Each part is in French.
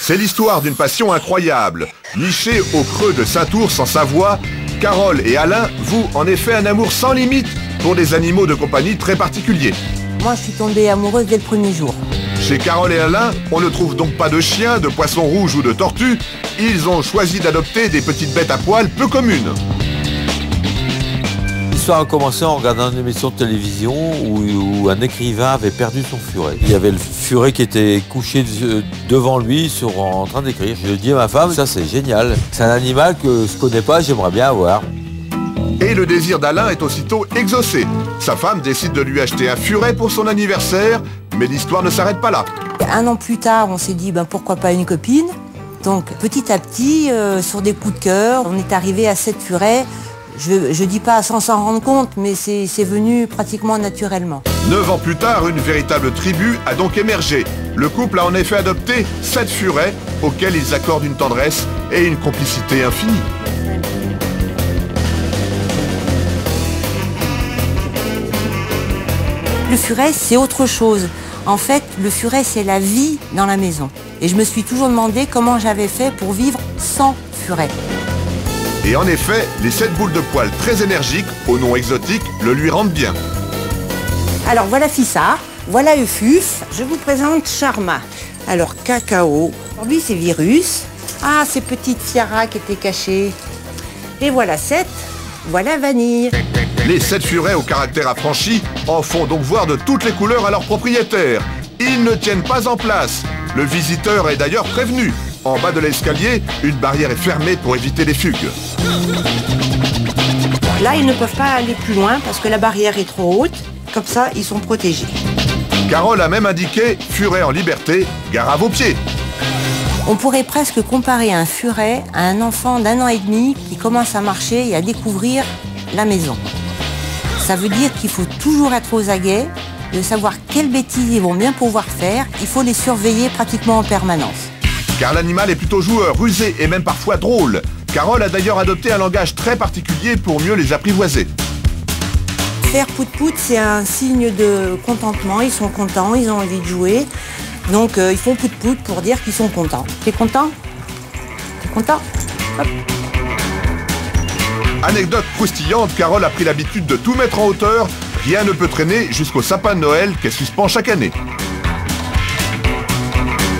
C'est l'histoire d'une passion incroyable. Nichés au creux de Saint-Ours en Savoie, Carole et Alain vouent en effet un amour sans limite pour des animaux de compagnie très particuliers. Moi, je suis tombée amoureuse dès le premier jour. Chez Carole et Alain, on ne trouve donc pas de chiens, de poissons rouges ou de tortues. Ils ont choisi d'adopter des petites bêtes à poil peu communes. L'histoire a commencé en regardant une émission de télévision où un écrivain avait perdu son furet. Il y avait le furet qui était couché devant lui en train d'écrire. Je lui ai dit à ma femme, ça c'est génial. C'est un animal que je connais pas, j'aimerais bien avoir. Et le désir d'Alain est aussitôt exaucé. Sa femme décide de lui acheter un furet pour son anniversaire, mais l'histoire ne s'arrête pas là. Un an plus tard, on s'est dit pourquoi pas une copine. Donc petit à petit, sur des coups de cœur, on est arrivé à 7 furets. Je dis pas sans s'en rendre compte, mais c'est venu pratiquement naturellement. 9 ans plus tard, une véritable tribu a donc émergé. Le couple a en effet adopté 7 furets auxquels ils accordent une tendresse et une complicité infinie. Le furet, c'est autre chose. En fait, le furet, c'est la vie dans la maison. Et je me suis toujours demandé comment j'avais fait pour vivre sans furet. Et en effet, les 7 boules de poils très énergiques, au nom exotique, le lui rendent bien. Alors voilà Fissa, voilà Eufus. Je vous présente Charma. Alors Cacao, lui c'est Virus. Ah, ces petites Fiara qui étaient cachées. Et voilà 7, voilà Vanille. Les 7 furets au caractère affranchi en font donc voir de toutes les couleurs à leurs propriétaires. Ils ne tiennent pas en place. Le visiteur est d'ailleurs prévenu. En bas de l'escalier, une barrière est fermée pour éviter les fugues. Là, ils ne peuvent pas aller plus loin parce que la barrière est trop haute. Comme ça, ils sont protégés. Carole a même indiqué « furet en liberté, gare à vos pieds ». On pourrait presque comparer un furet à un enfant d'1 an et demi qui commence à marcher et à découvrir la maison. Ça veut dire qu'il faut toujours être aux aguets, de savoir quelles bêtises ils vont bien pouvoir faire. Il faut les surveiller pratiquement en permanence. Car l'animal est plutôt joueur, rusé et même parfois drôle. Carole a d'ailleurs adopté un langage très particulier pour mieux les apprivoiser. Faire pout-pout, c'est un signe de contentement. Ils sont contents, ils ont envie de jouer. Donc ils font pout-pout pour dire qu'ils sont contents. T'es content? T'es content? Hop. Anecdote croustillante, Carole a pris l'habitude de tout mettre en hauteur. Rien ne peut traîner jusqu'au sapin de Noël qu'elle suspend chaque année.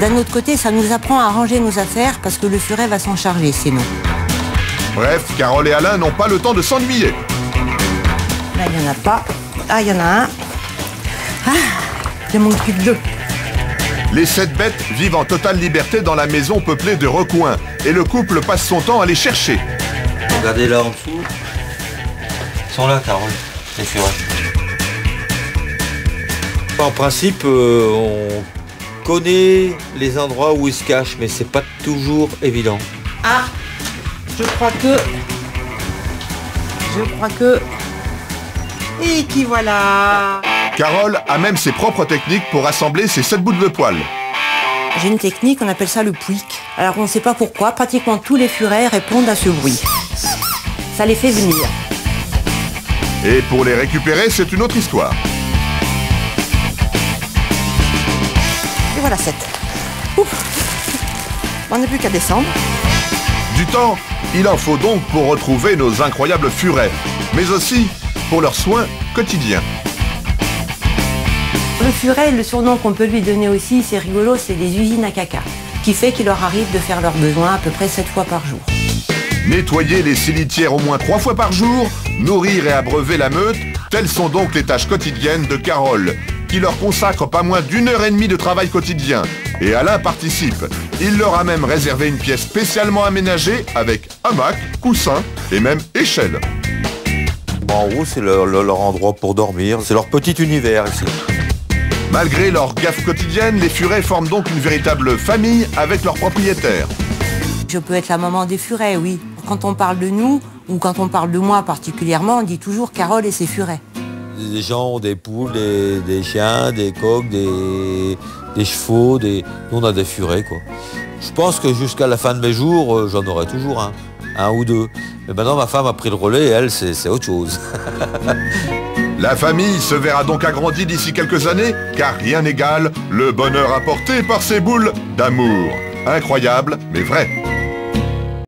D'un autre côté, ça nous apprend à ranger nos affaires parce que le furet va s'en charger sinon. Bref, Carole et Alain n'ont pas le temps de s'ennuyer. Là, il n'y en a pas. Ah, il y en a un. Ah, il manque plus que 2. Les 7 bêtes vivent en totale liberté dans la maison peuplée de recoins. Et le couple passe son temps à les chercher. Regardez là en dessous. Ils sont là, Carole, les furets. En principe, on connaît les endroits où ils se cachent, mais c'est pas toujours évident. Ah, je crois que... Et qui voilà. Carole a même ses propres techniques pour assembler ses 7 boules de poils. J'ai une technique, on appelle ça le pouic. Alors on ne sait pas pourquoi, pratiquement tous les furets répondent à ce bruit. Ça les fait venir. Et pour les récupérer, c'est une autre histoire. Et voilà 7. Ouf. On n'a plus qu'à descendre. Du temps, il en faut donc pour retrouver nos incroyables furets, mais aussi pour leurs soins quotidiens. Le furet, le surnom qu'on peut lui donner aussi, c'est rigolo, c'est des usines à caca, qui fait qu'il leur arrive de faire leurs besoins à peu près 7 fois par jour. Nettoyer les cimetières au moins 3 fois par jour, nourrir et abreuver la meute, telles sont donc les tâches quotidiennes de Carole, qui leur consacre pas moins d'1h30 de travail quotidien. Et Alain participe. Il leur a même réservé une pièce spécialement aménagée avec hamac, coussin et même échelle. En haut, c'est leur endroit pour dormir. C'est leur petit univers ici. Malgré leur gaffe quotidienne, les furets forment donc une véritable famille avec leurs propriétaires. Je peux être la maman des furets, oui. Quand on parle de nous, ou quand on parle de moi particulièrement, on dit toujours Carole et ses furets. Des gens ont des poules, des chiens, des coqs, des chevaux, nous on a des furets quoi. Je pense que jusqu'à la fin de mes jours, j'en aurai toujours un ou deux. Mais maintenant ma femme a pris le relais et elle, c'est autre chose. La famille se verra donc agrandie d'ici quelques années, car rien n'égale le bonheur apporté par ces boules d'amour. Incroyable, mais vrai.